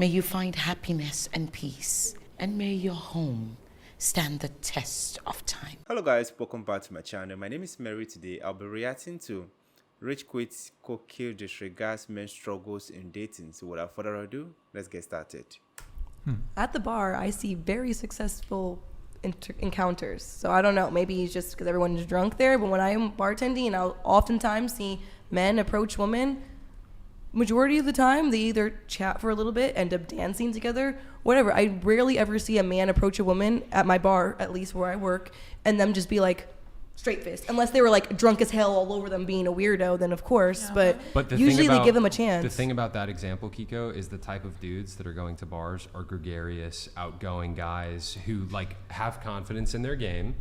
May you find happiness and peace, and may your home stand the test of time. Hello guys, welcome back to my channel. My name is Mary. Today I'll be reacting to Rage Quit KEEKO disregards men's struggles in dating. So without further ado, let's get started. At the bar, I see very successful encounters. So I don't know, maybe it's just because everyone's drunk there, but when I am bartending, I'll oftentimes see men approach women. Majority of the time, they either chat for a little bit, end up dancing together, whatever. I rarely ever see a man approach a woman at my bar, at least where I work, and them just be like, straight fist. Unless they were like drunk as hell all over them being a weirdo, then of course. Yeah. But usually they give them a chance. The thing about that example, Keeko, is the type of dudes that are going to bars are gregarious, outgoing guys who like have confidence in their game,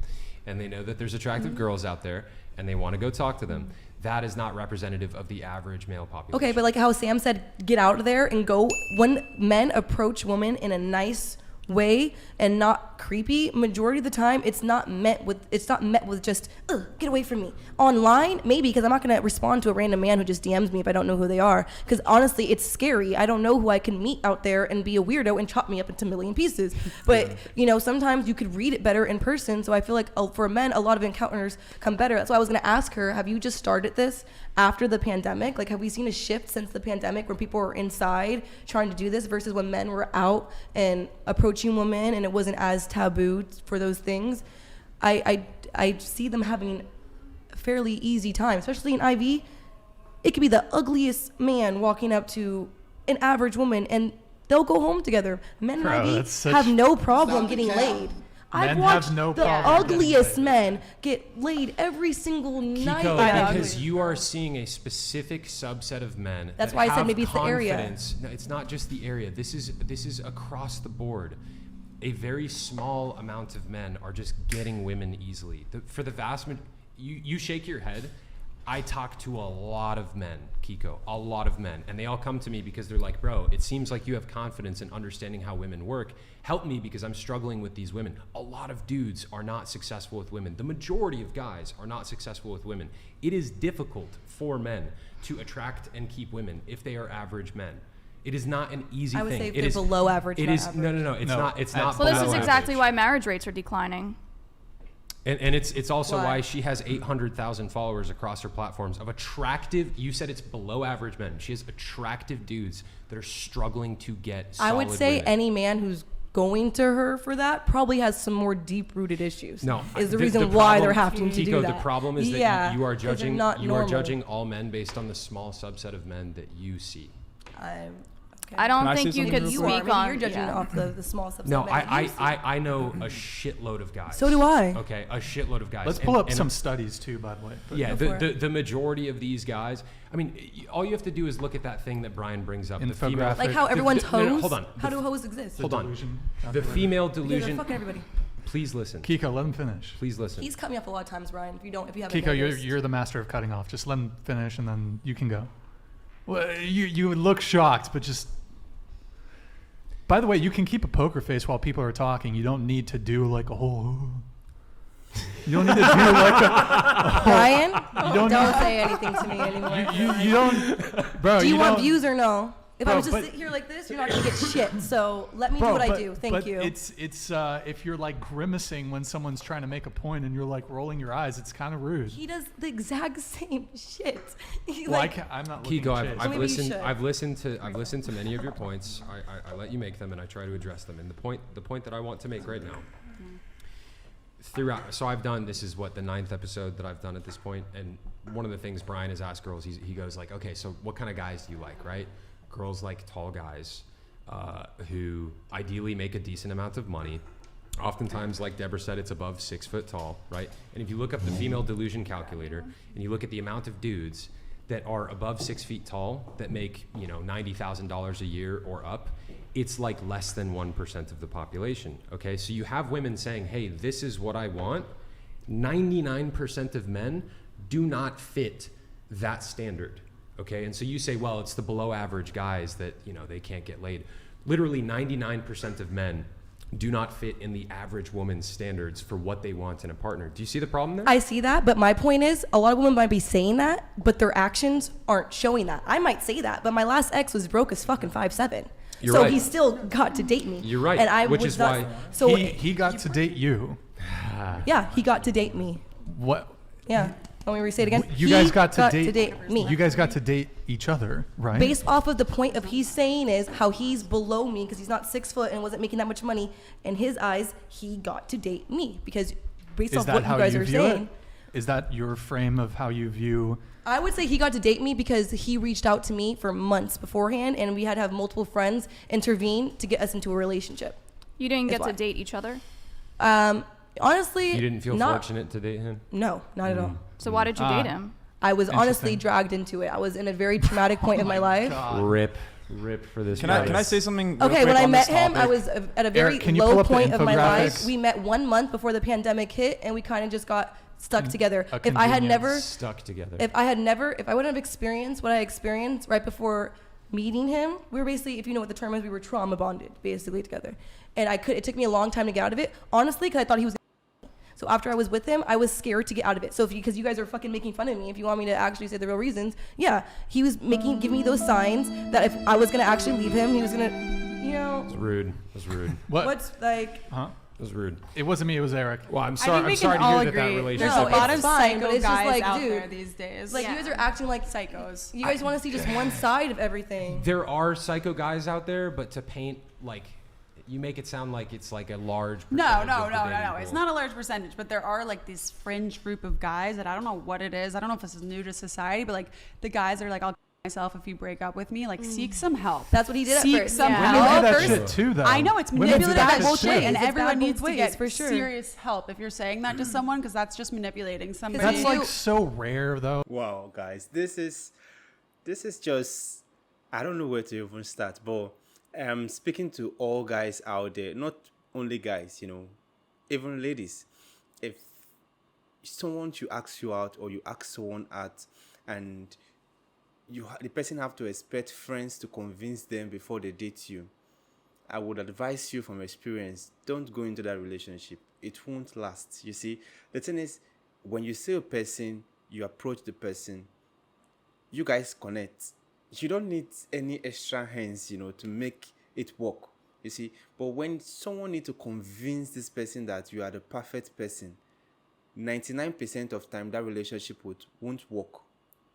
and they know that there's attractive girls out there, and they want to go talk to them. That is not representative of the average male population. Okay, but like how Sam said, get out of there and go. When men approach women in a nice way and not creepy, majority of the time it's not met with just get away from me. Online, maybe, because I'm not gonna respond to a random man who just DMs me if I don't know who they are, because honestly it's scary. I don't know who I can meet out there and be a weirdo and chop me up into a million pieces. But you know, sometimes you could read it better in person. So I feel like for men, a lot of encounters come better. That's why I was gonna ask her, have you just started this after the pandemic? Like, have we seen a shift since the pandemic where people were inside trying to do this versus when men were out and approaching women and it wasn't as taboo for those things? I see them having a fairly easy time, especially in IV. It could be the ugliest man walking up to an average woman and they'll go home together. Men in IV have no problem getting laid. I've watched the ugliest men get laid every single night. Keeko, because you are seeing a specific subset of men. That's why I said maybe it's the area. No, it's not just the area. This is across the board. A very small amount of men are just getting women easily. For the vast majority, you shake your head. I talk to a lot of men, Keeko, a lot of men, and they all come to me because they're like, bro, it seems like you have confidence in understanding how women work. Help me because I'm struggling with these women. A lot of dudes are not successful with women. The majority of guys are not successful with women. It is difficult for men to attract and keep women if they are average men. It is not an easy thing. I would say if they're below average. It is no. It's not. It's not. Well, this is exactly why marriage rates are declining. And it's also why she has 800,000 followers across her platforms of attractive. You said it's below average men. She has attractive dudes that are struggling to get solid I would say women. any man who's going to her for that probably has some more deep-rooted issues. No, is the reason why they're having to do that. The problem is that you are judging. You are judging all men based on the small subset of men that you see. I don't think you could speak on. You're judging off the small subset. No, I know a shitload of guys. So do I. Okay, a shitload of guys. Let's pull up some studies too, by the way. Yeah, the majority of these guys. I mean, all you have to do is look at that thing that Brian brings up. The female, like how everyone's hoes. No, hold on. How do hoes exist? Hold on. The female delusion. Fucking everybody. Please listen. Keeko, let him finish. Please listen. He's cut me off a lot of times, Brian. If you haven't. Keeko, you're the master of cutting off. Just let him finish, and then you can go. Well, you would look shocked, but just. By the way, you can keep a poker face while people are talking. You don't need to do like a whole. You don't need to do like a Brian, don't say anything to me anymore. You don't, bro. Do you want views or no? If I was just sit here like this, you're not gonna get shit. So let me do what I do. Thank you. It's if you're like grimacing when someone's trying to make a point and you're like rolling your eyes, it's kind of rude. He does the exact same shit. I'm not looking Keeko, at I've listened to many of your points. I let you make them and I try to address them. And the point that I want to make right now. Throughout, so I've done, this is what, the 9th episode that I've done at this point, and one of the things Brian has asked girls, he goes like, okay, so what kind of guys do you like, right? Girls like tall guys who ideally make a decent amount of money. Oftentimes, like Deborah said, it's above 6 foot tall, right? And if you look up the female delusion calculator and you look at the amount of dudes that are above 6 feet tall that make, you know, $90,000 a year or up, it's like less than 1% of the population. Okay, so you have women saying, hey, this is what I want. 99% of men do not fit that standard. Okay, and so you say, well, it's the below average guys that, you know, they can't get laid. Literally 99% of men do not fit in the average woman's standards for what they want in a partner. Do you see the problem there? I see that, but my point is, a lot of women might be saying that, but their actions aren't showing that. I might say that, but my last ex was broke as fucking 5'7". You're so right. he still got to date me. You're right, And I which was is not, why so he got to date you. yeah, he got to date me. What? Yeah. Let me re-say it again. You He guys got to date me. You guys got to date each other, right? Based off of the point of he's saying is how he's below me because he's not 6 foot and wasn't making that much money. In his eyes, he got to date me because based Is off that what how you guys you are view saying. it? Is that your frame of how you view? I would say he got to date me because he reached out to me for months beforehand, and we had to have multiple friends intervene to get us into a relationship. You didn't Is get why. to date each other. Honestly, You didn't feel not, fortunate to date him? No, not at all. So why did you date him? I was honestly Interesting. dragged into it. I was in a very traumatic point of my life. Rip for this. Can I say something? Real Okay, quick when I on met this him, I topic? was at a very Eric, can you pull low up the point of my life. infographics? We met 1 month before the pandemic hit, and we kind of just got stuck together. a If I had convenience. never, Stuck together. if I wouldn't have experienced what I experienced right before meeting him, we were basically, if you know what the term is, we were trauma bonded basically together. And it took me a long time to get out of it, honestly, because I thought he was. So after I was with him, I was scared to get out of it. So because you guys are fucking making fun of me, if you want me to actually say the real reasons, yeah, he was giving me those signs that if I was gonna actually leave him, he was gonna, It's rude. It was rude. What? what's like. Huh? It was rude. It wasn't me. It was Eric. Well, I'm I sorry. think we I'm sorry can to all hear that agree. relationship. There's No, a lot it's of fine, psycho but it's just guys like, out dude, there these days. Like you guys are acting like psychos. you guys want to see just one side of everything. There are psycho guys out there, but to paint like, you make it sound like it's like a large. No. percentage of the dating It's pool. not a large percentage, but there are like this fringe group of guys that I don't know what it is. I don't know if this is new to society, but like the guys that are like, I'll myself if you break up with me. Like seek some help. That's what he did at Seek first. some Yeah. Women help. do that First- shit too, though. I know it's Women do manipulative that bad shit bullshit. too. and It's everyone bad needs both to ways, get for sure. serious help if you're saying that to someone because that's just manipulating somebody. That's you- like so rare, though. Wow, guys, this is just, I don't know where to even start, but speaking to all guys out there, not only guys, even ladies. If someone to ask you out or you ask someone out and the person have to expect friends to convince them before they date you, I would advise you from experience, don't go into that relationship. It won't last. You see, the thing is, when you see a person, you approach the person, you guys connect. You don't need any extra hands, to make it work. You see, but when someone needs to convince this person that you are the perfect person, 99% of time that relationship won't work.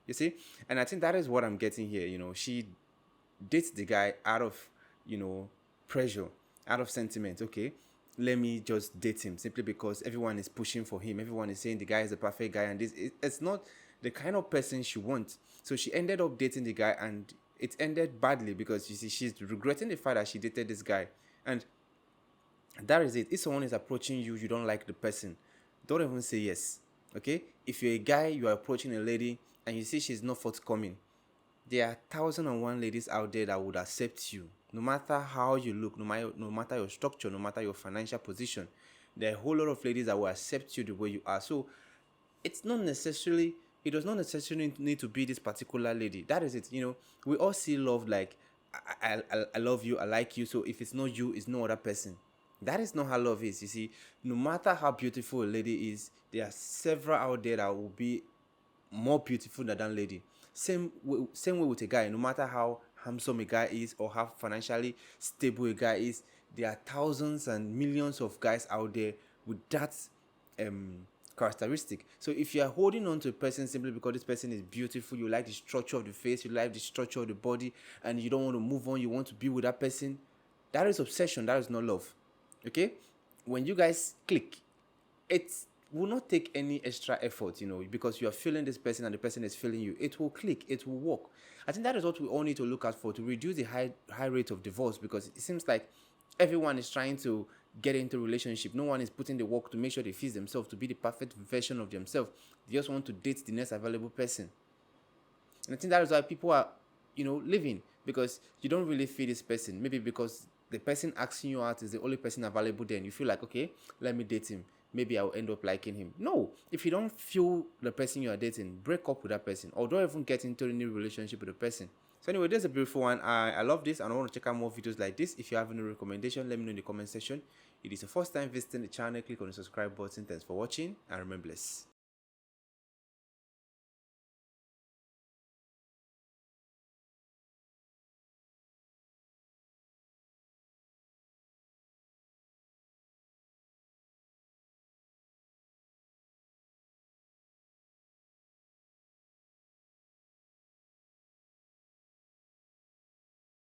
You see, and I think that is what I'm getting here. She dates the guy out of, pressure, out of sentiment. Okay, let me just date him simply because everyone is pushing for him. Everyone is saying the guy is the perfect guy, and it's not the kind of person she wants. So she ended up dating the guy, and it ended badly because you see she's regretting the fact that she dated this guy. And that is it. If someone is approaching you, you don't like the person, don't even say yes. Okay, if you're a guy, you are approaching a lady and you see she's not forthcoming, there are 1,001 ladies out there that would accept you no matter how you look, no matter your structure, no matter your financial position. There are a whole lot of ladies that will accept you the way you are. So it does not necessarily need to be this particular lady. That is it. We all see love like I love you, I like you. So if it's not you, it's no other person. That is not how love is. You see, no matter how beautiful a lady is, there are several out there that will be more beautiful than that lady. Same way with a guy. No matter how handsome a guy is or how financially stable a guy is, there are thousands and millions of guys out there with that characteristic. So if you are holding on to a person simply because this person is beautiful, you like the structure of the face, you like the structure of the body, and you don't want to move on, you want to be with that person, that is obsession. That is not love. Okay, when you guys click, it will not take any extra effort, because you are feeling this person and the person is feeling you. It will click, it will work. I think that is what we all need to look out for to reduce the high rate of divorce, because it seems like everyone is trying to get into a relationship. No one is putting the work to make sure they fix themselves to be the perfect version of themselves. They just want to date the next available person. And I think that is why people are, living, because you don't really feel this person. Maybe because the person asking you out is the only person available then. You feel like, okay, let me date him. Maybe I'll end up liking him. No, if you don't feel the person you are dating, break up with that person, or don't even get into any relationship with the person. So anyway, this is a beautiful one. I love this, and I want to check out more videos like this. If you have any recommendation, let me know in the comment section. If it is the first time visiting the channel, click on the subscribe button. Thanks for watching, and remain blessed.